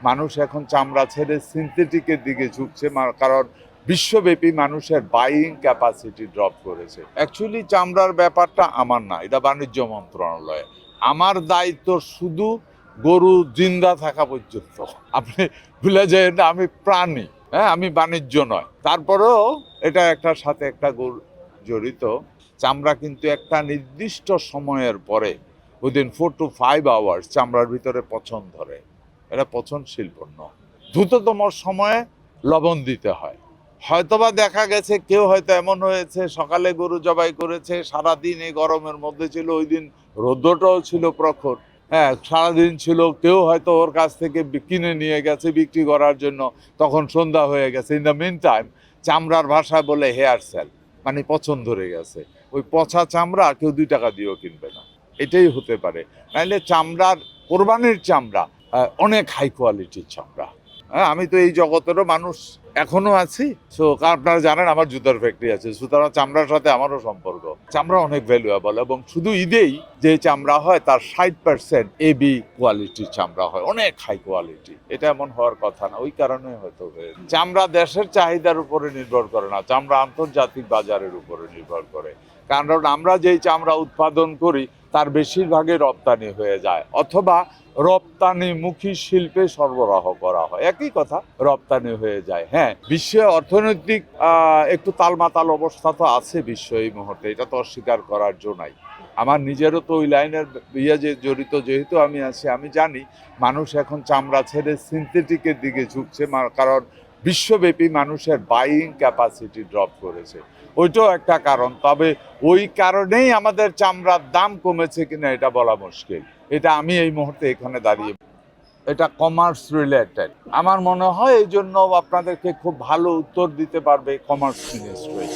মানুষ এখন চামড়া ছেড়ে সিনথেটিকের দিকে ঝুঁকছে, কারণ বিশ্বব্যাপী মানুষের বাইং ক্যাপাসিটি ড্রপ করেছে। অ্যাকচুয়ালি চামড়ার ব্যাপারটা আমার না, এটা বাণিজ্য মন্ত্রণালয়। আমার দায়িত্ব শুধু গরু জিন্দা থাকা পর্যন্ত। আপনি ভুলে যাবেন না আমি প্রাণী, হ্যাঁ, আমি বাণিজ্য নয়। তারপরেও এটা একটার সাথে একটা জড়িত। চামড়া কিন্তু একটা নির্দিষ্ট সময়ের পরে উইদিন 4 to 5 hours চামড়ার ভিতরে পচন ধরে। এটা পচনশীল পণ্য। দ্রুততম সময়ে লবণ দিতে হয়। হয়তোবা দেখা গেছে কেউ হয়তো এমন হয়েছে সকালে গরু জবাই করেছে, সারাদিন এই গরমের মধ্যে ছিল, ওই দিন রৌদ্রটাও ছিল প্রখর, হ্যাঁ, সারাদিন ছিল, কেউ হয়তো ওর কাছ থেকে কিনে নিয়ে গেছে বিক্রি করার জন্য, তখন সন্ধ্যা হয়ে গেছে। ইন দ্য মিন টাইম চামড়ার ভাষায় বলে হেয়ার সেল, মানে পচন ধরে গেছে। ওই পচা চামড়া কেউ 2 টাকা দিয়েও কিনবে না, এটাই হতে পারে। নাইলে চামড়ার, কোরবানির চামড়া অনেক হাই কোয়ালিটির চামড়া। হ্যাঁ, আমি তো এই জগতেরও মানুষ এখনো আছি। সো আপনারা জানেন আমার জুতার ফ্যাক্টরি আছে, সুতরাং চামড়ার সাথে আমারও সম্পর্ক। চামড়া অনেক ভ্যালুয়েবল, এবং শুধু ঈদেই যে চামড়া হয় তার 60% এবি কোয়ালিটির চামড়া হয়, অনেক হাই কোয়ালিটি। এটা এমন হওয়ার কথা না, ওই কারণে হয়তো চামড়া দেশের চাহিদার উপরে নির্ভর করে না, চামড়া আন্তর্জাতিক বাজারের উপরে নির্ভর করে। কারণ আমরা যেই চামড়া উৎপাদন করি তার বেশিরভাগই রপ্তানি হয়ে যায়, অথবা রপ্তানিমুখী শিল্পে সরবরাহ করা হয়, একই কথা, রপ্তানি হয়ে যায়। হ্যাঁ, বিশ্বে অর্থনৈতিক একটু তালমাতাল অবস্থা তো আছে বিশ্ব এই মুহূর্তে, এটা তো অস্বীকার করার জন্য নাই। আমার নিজেরও তো ওই লাইনের যে জড়িত, যেহেতু আমি আছি, আমি জানি মানুষ এখন চামড়া ছেড়ে সিনথেটিকের দিকে ঝুঁকছে, কারণ বিশ্বব্যাপী মানুষের বাইং ক্যাপাসিটি ড্রপ করেছে। ওইটাও একটা কারণ। তবে ওই কারণেই আমাদের চামড়ার দাম কমেছে কিনা এটা বলা মুশকিল। এটা আমি এই মুহূর্তে এখানে দাঁড়িয়ে, এটা কমার্স রিলেটেড। আমার মনে হয় এই জন্য আপনাদেরকে খুব ভালো উত্তর দিতে পারবে কমার্স মিনিস্ট্রি।